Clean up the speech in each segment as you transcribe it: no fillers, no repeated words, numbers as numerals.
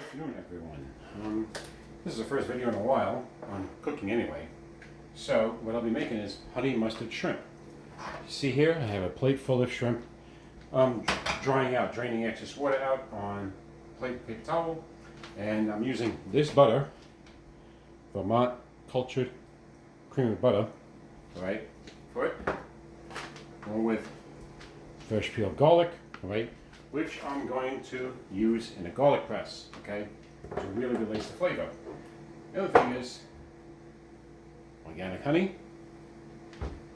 afternoon, everyone. This is the first video in a while on cooking anyway. So what I'll be making is honey mustard shrimp. See here, I have a plate full of shrimp. Draining excess water out on a plate paper towel. And I'm using this butter, Vermont cultured cream of butter, right, for it. Along with fresh peeled garlic, right, which I'm going to use in a garlic press, okay, to really release the flavor. The other thing is organic honey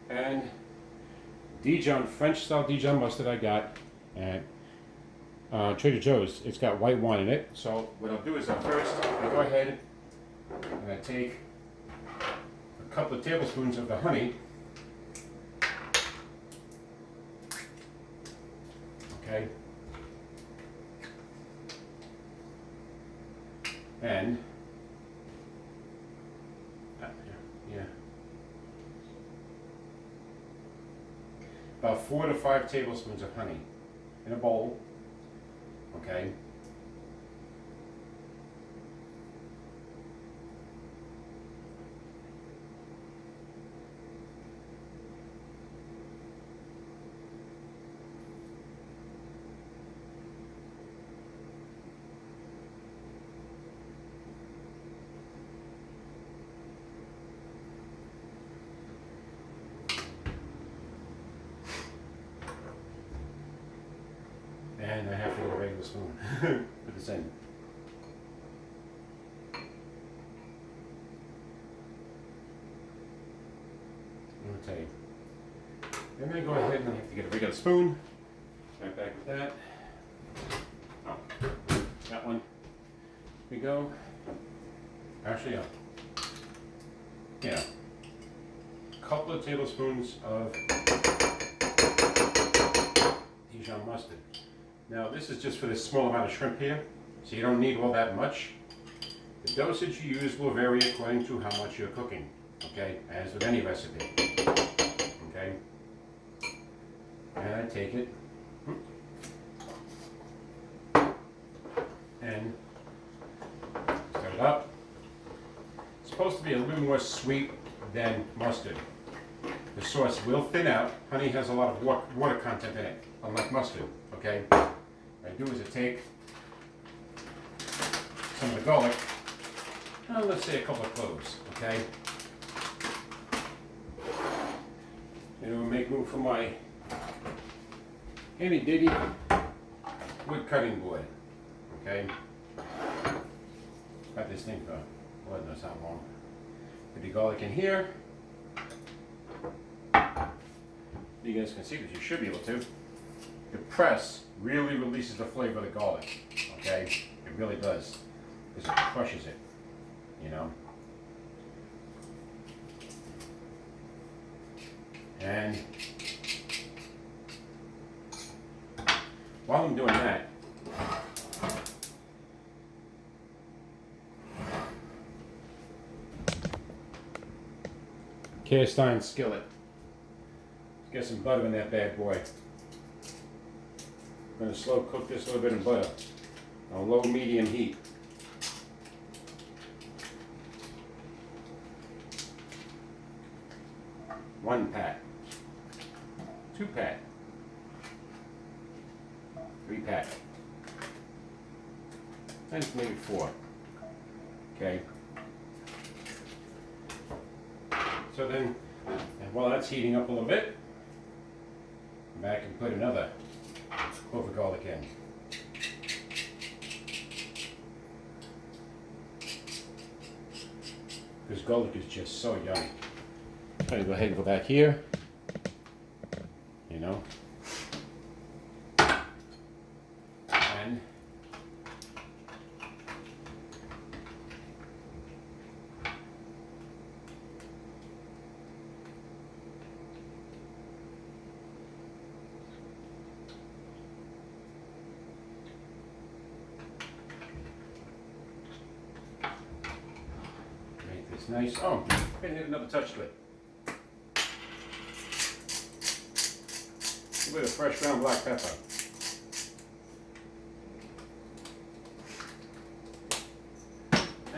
and Dijon, French style Dijon mustard I got at Trader Joe's. It's got white wine in it. So what I'll do is first I go ahead and I take a couple of tablespoons of the honey, okay, and about 4 to 5 tablespoons of honey in a bowl, okay. And I have to get a regular spoon. Put this in. Okay. And then go ahead and I have to get a regular spoon. Right back with that. Oh, that one. Here we go. Actually, yeah. A couple of tablespoons of Dijon mustard. Now this is just for this small amount of shrimp here, so you don't need all that much. The dosage you use will vary according to how much you're cooking, okay, as with any recipe, okay. And I take it and stir it up. It's supposed to be a little more sweet than mustard. The sauce will thin out. Honey has a lot of water content in it, unlike mustard, okay. What I do is I take some of the garlic, let's say a couple of cloves, okay? And we'll make room for my handy ditty wood cutting board, okay? Got this thing for Lord knows how long. Put the garlic in here. You guys can see this, you should be able to. The press really releases the flavor of the garlic, okay? It really does, because it crushes it, you know? And while I'm doing that, cast iron skillet. Get some butter in that bad boy. I'm going to slow cook this a little bit in butter on low medium heat. One pat, 2 pat, 3 pat, and maybe 4. Okay. So then, while that's heating up a little bit, come back and put another clove of garlic in. Because garlic is just so yummy. I'm going to go ahead and go back here, you know, and it's nice. Oh, I need another touch to it. A bit of fresh ground black pepper.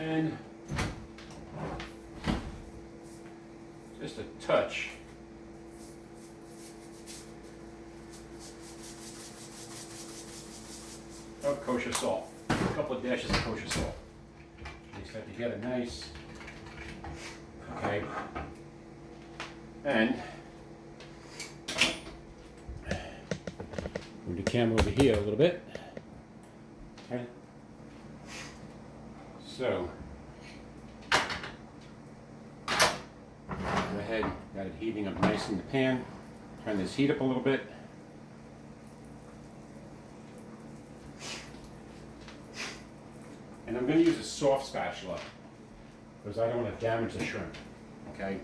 And just a touch of kosher salt. A couple of dashes of kosher salt. Mix that together nice. Okay. And move the camera over here a little bit. Okay. So go ahead, got it heating up nice in the pan. Turn this heat up a little bit. And I'm going to use a soft spatula because I don't want to damage the shrimp. Okay.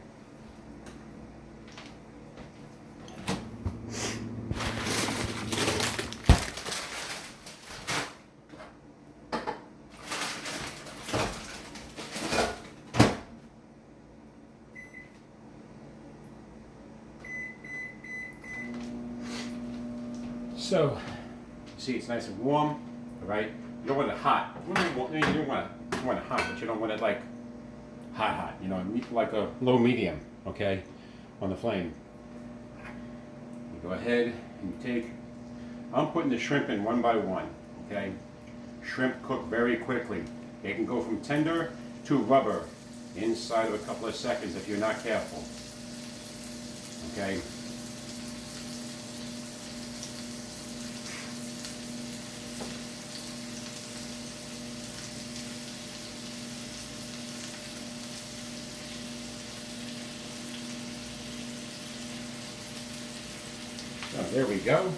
So, see, it's nice and warm, all right? You don't want it hot. You don't want it hot, but you don't want it like hot, you know, like a low medium, okay, on the flame. You go ahead and I'm putting the shrimp in one by one, okay? Shrimp cook very quickly. They can go from tender to rubber inside of a couple of seconds if you're not careful, okay? So there we go.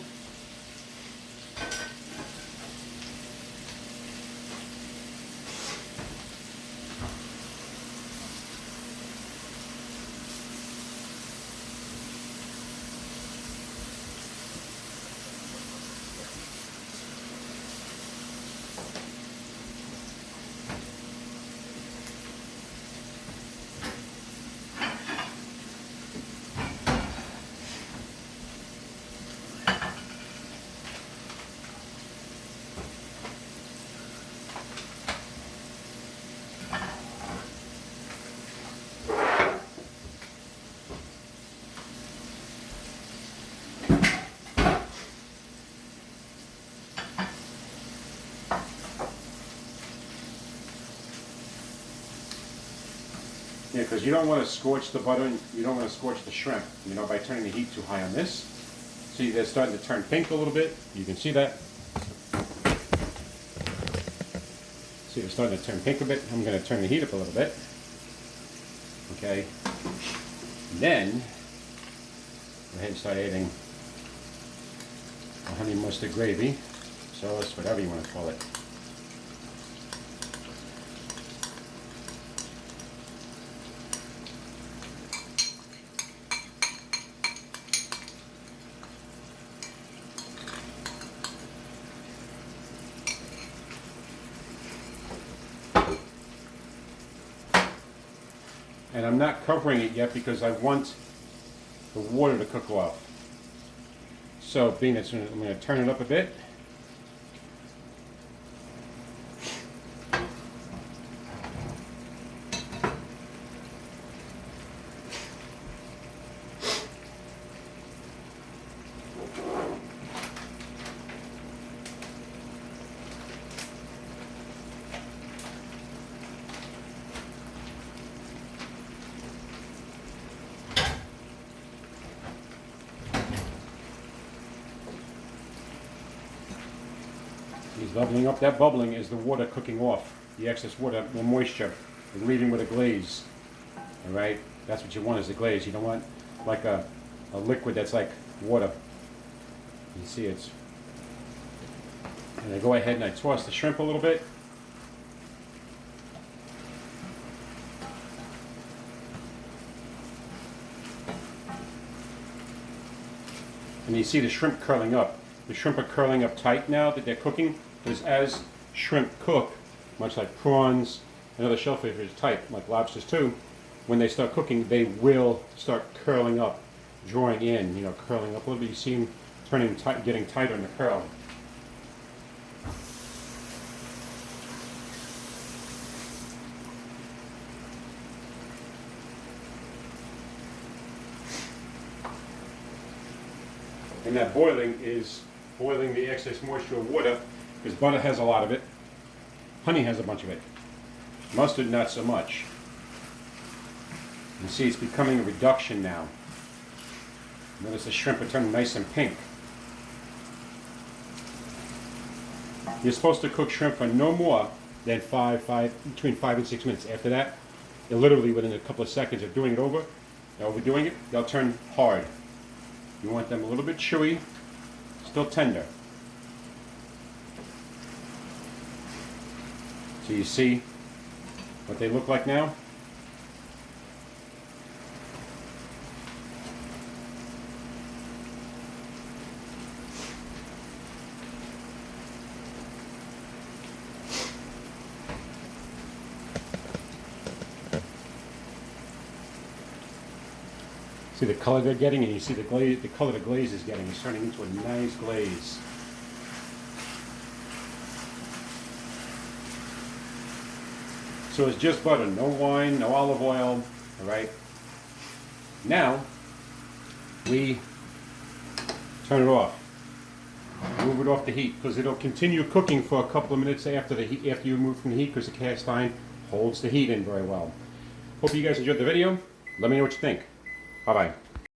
Yeah, because you don't want to scorch the butter and you don't want to scorch the shrimp, you know, by turning the heat too high on this. See, they're starting to turn pink a little bit. You can see that. See, they're starting to turn pink a bit. I'm going to turn the heat up a little bit. Okay. And then, go ahead and start adding a honey mustard gravy, sauce, whatever you want to call it. And I'm not covering it yet because I want the water to cook off. So being that I'm going to turn it up a bit. He's bubbling up. That bubbling is the water cooking off. The excess water, the moisture, and leaving with a glaze. All right? That's what you want is the glaze. You don't want like a liquid that's like water. You see it's... And I go ahead and I toss the shrimp a little bit. And you see the shrimp curling up. The shrimp are curling up tight now that they're cooking, because as shrimp cook, much like prawns and other shellfish are tight, like lobsters too, when they start cooking, they will start curling up, drawing in, you know, curling up a little bit. You see them turning tight, getting tighter in the curl. And that boiling is boiling the excess moisture of water, because butter has a lot of it. Honey has a bunch of it. Mustard, not so much. You see, it's becoming a reduction now. Notice the shrimp are turning nice and pink. You're supposed to cook shrimp for no more than between 5 and 6 minutes. After that, you're literally within a couple of seconds of doing it over, overdoing it, they'll turn hard. You want them a little bit chewy, still tender. So you see what they look like now? See the color they're getting, and you see the glaze, the color the glaze is getting. It's turning into a nice glaze. So it's just butter, no wine, no olive oil, all right? Now, we turn it off. Move it off the heat, because it'll continue cooking for a couple of minutes after the heat, after you move from the heat, because the cast iron holds the heat in very well. Hope you guys enjoyed the video. Let me know what you think. Bye-bye.